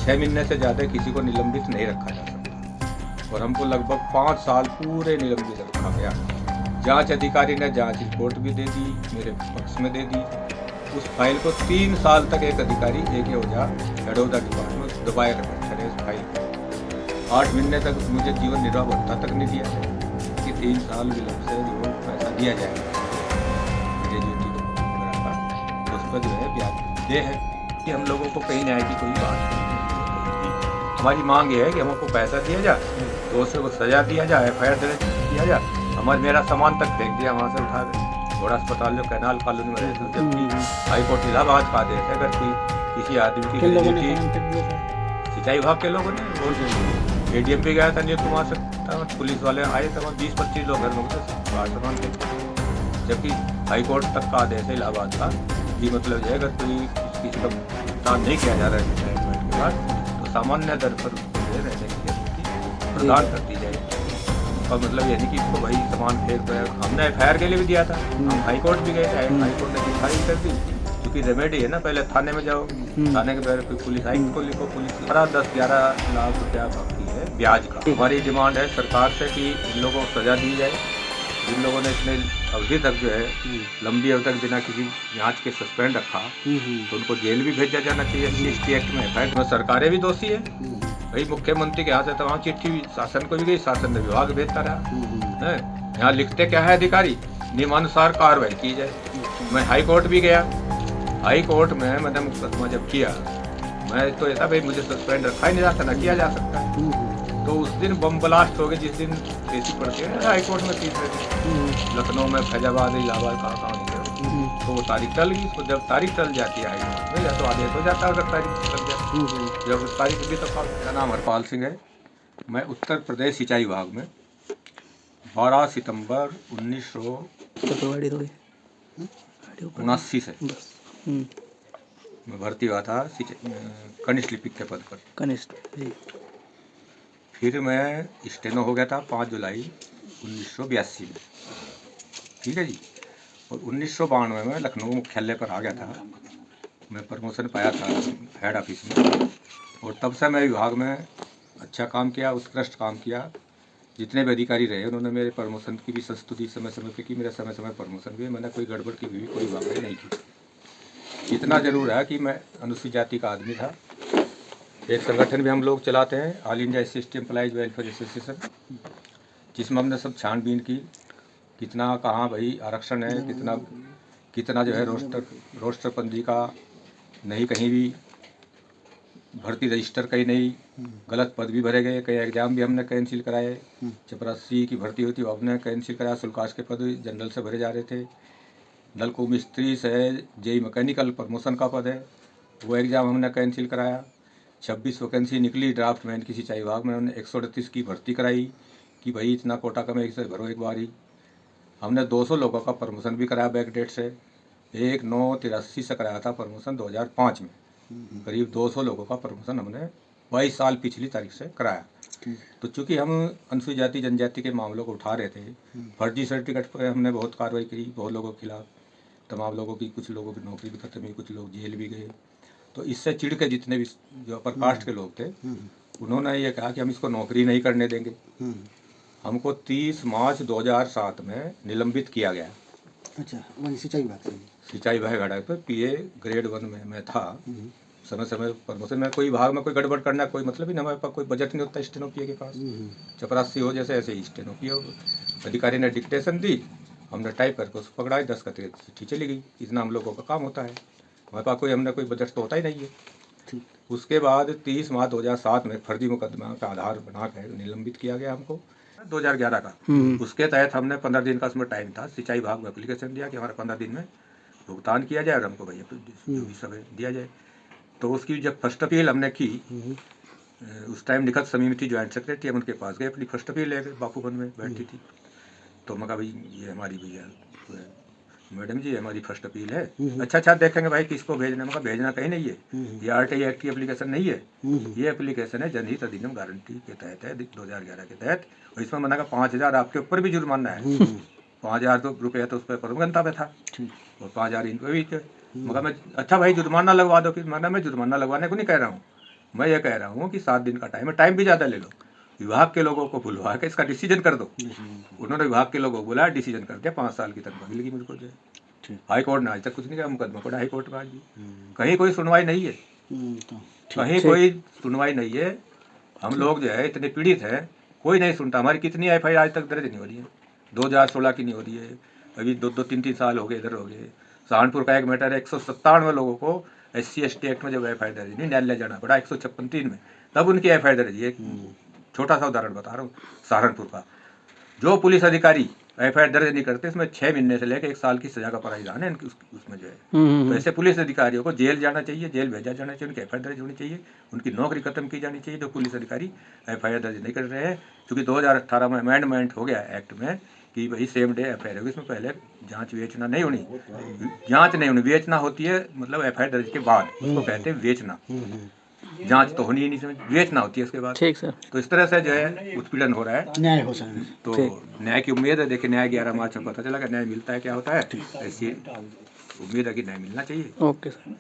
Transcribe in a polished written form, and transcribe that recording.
6 महीने से ज़्यादा किसी को निलंबित नहीं रखा जा सकता और हमको लगभग 5 साल पूरे निलंबित रखा गया। जांच अधिकारी ने जांच रिपोर्ट भी दे दी, मेरे पक्ष में दे दी। उस फाइल को 3 साल तक एक अधिकारी AK Ojha head of the department दबाए रखे इस फाइल को। 8 महीने तक मुझे जीवन निर्वाह भत्ता तक नहीं दिया गया कि 3 साल विलम्ब से जो पैसा दिया जाएगा ग्रेजुएटी को, उस पर जो है ब्याज ये है कि हम लोगों को कहीं न्याय की कोई बात नहीं। हमारी मांग ये है कि हमको पैसा दिया जाए, दोषियों को सजा दिया जाए, FIR दर्ज किया जाए। मेरा सामान तक फेंक दिया वहाँ से उठा के घोड़ा अस्पताल जो कैनाल कॉलोनी में रहता है, जबकि हाईकोर्ट इलाहाबाद का आदेश है अगर किसी आदमी की सिंचाई विभाग के लोगों ने ADM भी गया था नील कुमार से, पुलिस वाले आए थे, 20-25 लोग घर में सामान के, जबकि हाईकोर्ट तक का आदेश है इलाहाबाद का कि मतलब है अगर कोई किसी का भुगतान नहीं किया जा रहा है रिटायरमेंट के बाद तो सामान्य दर पर रहने की अनुमति प्रदान कर दी जाएगी। और मतलब ये नहीं कि इसको भाई सामान फेंक कर, हमने FIR के लिए भी दिया था, हम हाईकोर्ट भी गए थे, हाईकोर्ट ने दिखाई कर दी क्योंकि रेमेडी है ना, पहले थाने में जाओ, थाने के पहले फिर पुलिस आयुक्त को लिखो, पुलिस 10-11 लाख रुपया बाकी है ब्याज का। हमारी डिमांड है सरकार से कि इन लोगों को सजा दी जाए, जिन लोगों ने इतने अवधि तक जो है लंबी अवधि तक बिना किसी जांच के सस्पेंड रखा तो उनको जेल भी भेजा जाना चाहिए। SC/ST एक्ट में FIR में सरकारें भी दोषी है भाई, मुख्यमंत्री के यहाँ से तमाम चिट्ठी शासन को भी गई, शासन ने विभाग भेजता रहा है। यहाँ लिखते क्या है अधिकारी, नियमानुसार कार्रवाई की जाए। मैं हाई कोर्ट भी गया, हाई कोर्ट में मैंने मुकदमा जब किया, मैं तो ऐसा भाई मुझे सस्पेंड रखा ही नहीं जा सकता, किया जा सकता है। तो उस दिन बम ब्लास्ट हो गए जिस दिन केसी पड़ती है हाई कोर्ट में, तीसरे दिन लखनऊ में, फैजाबाद, इलाहाबाद, कहाँ तो वो तारीख टल गई। तो जब तारीख टल जाती है हाई कोर्ट में या तो आदेश हो जाता है अगर तारीख टल जाती है। जब उस तारीख भी तो मेरा नाम हरपाल सिंह है, मैं उत्तर प्रदेश सिंचाई विभाग में 12 सितंबर 1979 से मैं भर्ती हुआ था कनिष्ठ लिपिक के पद पर। कनिष्ठ फिर मैं स्टेनो हो गया था 5 जुलाई 1982 में, ठीक है जी। और 1992 में लखनऊ मुख्यालय पर आ गया था, मैं प्रमोशन पाया था हेड ऑफिस में, और तब से मैं विभाग में अच्छा काम किया, उत्कृष्ट काम किया। जितने भी अधिकारी रहे उन्होंने मेरे प्रमोशन की भी संस्तुति समय समय पर की, मेरा समय समय प्रमोशन भी, मैंने कोई गड़बड़ की भी कोई विभाग में नहीं की। इतना जरूर है कि मैं अनुसूचित जाति का आदमी था। एक संगठन भी हम लोग चलाते हैं, all India SC/ST employees welfare association, जिसमें हमने सब छानबीन की कितना कहाँ भाई आरक्षण है, कितना जो है रोस्टर पंजी का नहीं, कहीं भी भर्ती रजिस्टर कहीं नहीं, गलत पद भी भरे गए, कई एग्जाम भी हमने कैंसिल कराए। चपरासी की भर्ती होती वो हमने कैंसिल कराया, सुल्काश के पद जनरल से भरे जा रहे थे। नलकूप मिस्त्री से JEE मैकेनिकल प्रमोशन का पद है, वो एग्ज़ाम हमने कैंसिल कराया। 26 वैकेंसी निकली ड्राफ्टमैन की सिंचाई विभाग में, हमने 138 की भर्ती कराई कि भाई इतना कोटा कम है, इसे भरो एक बार ही। हमने 200 लोगों का प्रमोशन भी कराया बैक डेट से, 1/9/83 से कराया था प्रमोशन 2005 में। करीब 200 लोगों का प्रमोशन हमने 22 साल पिछली तारीख से कराया। तो चूँकि हम अनुसूचित जाति जनजाति के मामलों को उठा रहे थे, फर्जी सर्टिफिकेट पर हमने बहुत कार्रवाई करी, बहुत लोगों के खिलाफ, तमाम लोगों की, कुछ लोगों की नौकरी भी खत्म हुई, कुछ लोग जेल भी गए। तो इससे चिढ़ के जितने भी जो अपर कास्ट के लोग थे उन्होंने ये कहा कि हम इसको नौकरी नहीं करने देंगे। हमको 30 मार्च 2007 में निलंबित किया गया। अच्छा, वही सिंचाई विभाग से? सिंचाई विभाग घड़ा पर PA ग्रेड 1 में मैं था। समय समय प्रमोशन में कोई विभाग में कोई गड़बड़ करना कोई मतलब ही नहीं, हमारे पास कोई बजट नहीं होता स्टेनो PA के पास। चपरासी हो जैसे ऐसे ही स्टेनो PA हो। अधिकारी ने डिक्टेशन दी, हमने टाइप करके उसको पकड़ाई, 10 खत चिट्ठी चली गई। इतना हम लोगों का काम होता है, हमारे पास कोई हमने कोई बजट तो होता ही नहीं है। उसके बाद 30 मार्च 2007 में फर्जी मुकदमा का आधार बना कर निलंबित किया गया हमको 2011 का। उसके तहत हमने 15 दिन का उसमें टाइम था, सिंचाई विभाग में एप्लीकेशन दिया कि हमारा 15 दिन में भुगतान किया जाए और हमको भैया जो भी सब दिया जाए। तो उसकी जब फर्स्ट अपील हमने की, उस टाइम निखत समीम थी ज्वाइंट सेक्रेटरी, हम उनके पास गए, अपनी फर्स्ट अपील ले गए, बापूगंज में बैठी थी। तो मैं कहा भाई ये हमारी भैया मैडम जी हमारी फर्स्ट अपील है। अच्छा देखेंगे भाई किसको भेजना। मैं कहा भेजना कहीं नहीं है, ये RTI एक्ट की एप्लीकेशन नहीं है, ये एप्लीकेशन है जनहित अधिनियम गारंटी के तहत है 2011 के तहत। और इसमें मैंने कहा 5,000 आपके ऊपर भी जुर्माना है। 5,000 रुपया तो उस पर परमगंता पे था और 5,000 इन पर भी थे। मगर मैं अच्छा भाई जुर्माना लगवा दो। फिर मैं जुर्माना लगवाने को नहीं कह रहा हूँ, मैं ये कह रहा हूँ कि 7 दिन का टाइम है, टाइम भी ज़्यादा ले लो, विभाग के लोगों को बुलवा के इसका डिसीजन कर दो। उन्होंने विभाग के लोगों को बोला, डिसीजन कर दिया, 5 साल की तनख्वाह मिलेगी मुझको जो है। ठीक। हाई कोर्ट ने आज तक कुछ नहीं कहा, मुकदमा पड़ा हाई कोर्ट में आज भी, कहीं कोई सुनवाई नहीं है, तो कहीं कोई सुनवाई नहीं है। हम लोग जो है इतने पीड़ित हैं, कोई नहीं सुनता। हमारी कितनी FIR आज तक दर्ज नहीं हो रही है, 2016 की नहीं हो रही है, अभी 2-3 साल हो गए, इधर हो गए। सहारनपुर का एक मैटर है, 197 लोगों को SC/ST एक्ट में जब FIR दर्ज नहीं, न्यायालय जाना पड़ा 156-3 में, तब उनकी FIR दर्ज है। एक छोटा सा उदाहरण बता रहा हूँ सहारनपुर का। जो पुलिस अधिकारी FIR दर्ज नहीं करते, इसमें 6 महीने से लेकर 1 साल की सजा का प्रावधान है इनकी, उसमें जो है। तो ऐसे पुलिस अधिकारियों को जेल जाना चाहिए, जेल भेजा जाना चाहिए, उनकी FIR दर्ज होनी चाहिए, उनकी नौकरी खत्म की जानी चाहिए। जो पुलिस अधिकारी FIR दर्ज नहीं कर रहे हैं, क्योंकि 2018 में अमेंडमेंट हो गया एक्ट में कि भाई सेम डे FIR होगी, इसमें पहले जांच बेचना नहीं होनी, जांच नहीं होनी, बेचना होती है, मतलब FIR दर्ज के बाद उसको कहते हैं बेचना। जांच तो होनी ही नहीं, समझ बेचना होती है उसके बाद। ठीक सर। तो इस तरह से जो है उत्पीड़न हो रहा है, न्याय हो सके। तो न्याय की उम्मीद है। देखिए न्याय 11 मार्च में पता चला कि न्याय मिलता है क्या होता है, ऐसी उम्मीद है कि न्याय मिलना चाहिए। Okay sir.